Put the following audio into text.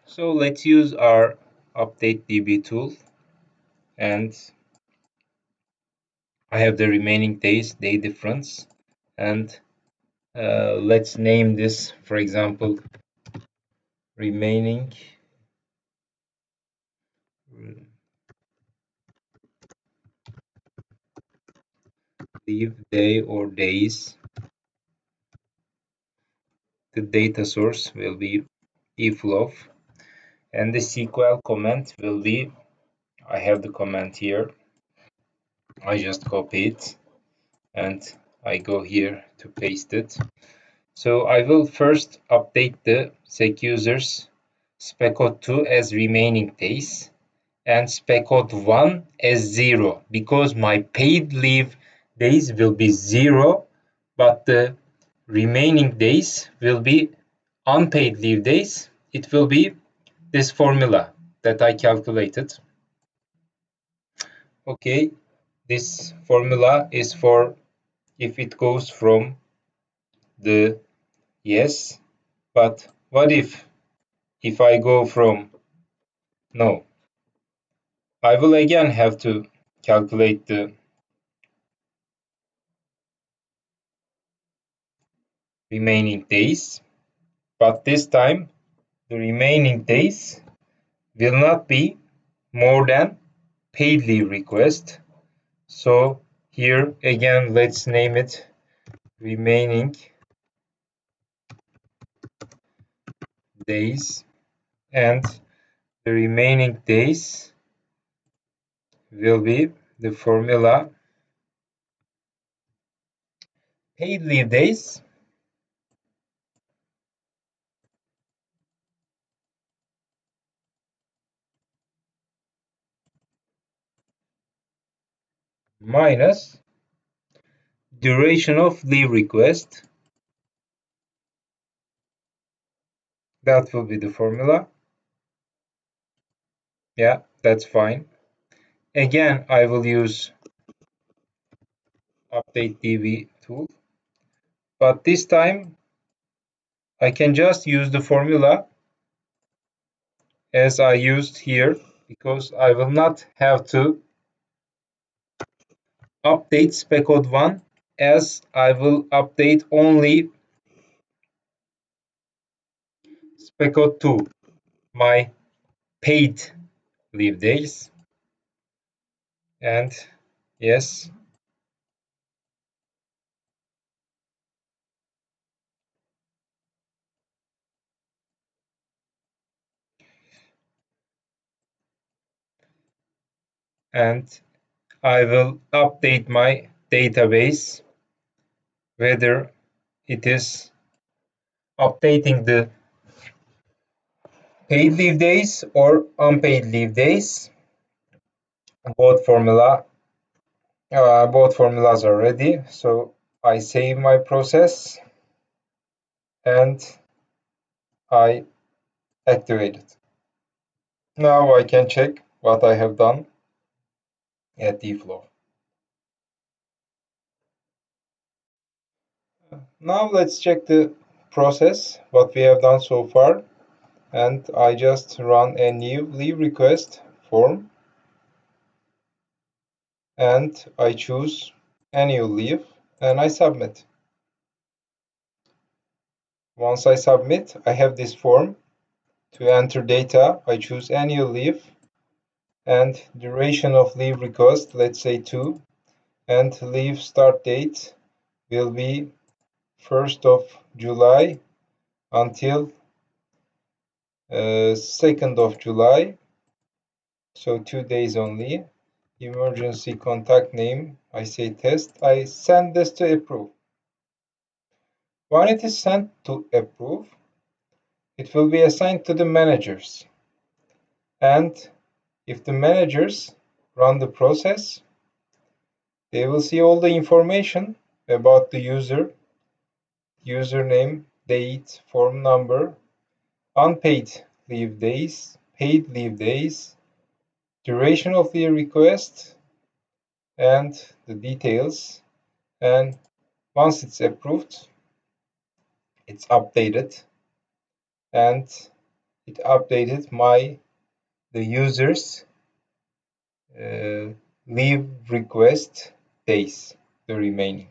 So let's use our update DB tool, and I have the remaining days, day difference, and let's name this, for example, remaining leave day or days. The data source will be iflow, and the SQL comment will be, I have the comment here, I just copy it and I go here to paste it. So I will first update the SecUsers specode2 as remaining days and specode1 as 0, because my paid leave days will be 0, but the remaining days will be unpaid leave days. It will be this formula that I calculated. Okay, this formula is for if it goes from the yes, but what if I go from no? I will again have to calculate the remaining days, but this time the remaining days will not be more than paid leave request. So here again, let's name it remaining days, and the remaining days will be the formula paid leave days minus duration of leave request. That will be the formula. Yeah, that's fine. Again, I will use update DB tool, but this time I can just use the formula as I used here, because I will not have to update specode1, as I will update only specode2, my paid leave days. And yes, and I will update my database, whether it is updating the paid leave days or unpaid leave days. Both both formulas are ready, so I save my process and I activate it. Now I can check what I have done at dflow. Now let's check the process, what we have done so far, and I just run a new leave request form and I choose annual leave and I submit. Once I submit, I have this form. To enter data, I choose annual leave and duration of leave request, let's say 2, and leave start date will be 1st of July until 2nd of July, so 2 days only. Emergency contact name, I say test. I send this to approve. When it is sent to approve, it will be assigned to the managers. And if the managers run the process, they will see all the information about the user, username, date, form number, unpaid leave days, paid leave days, duration of the request, and the details. And once it's approved, it's updated and It updated the user's leave request days, the remaining.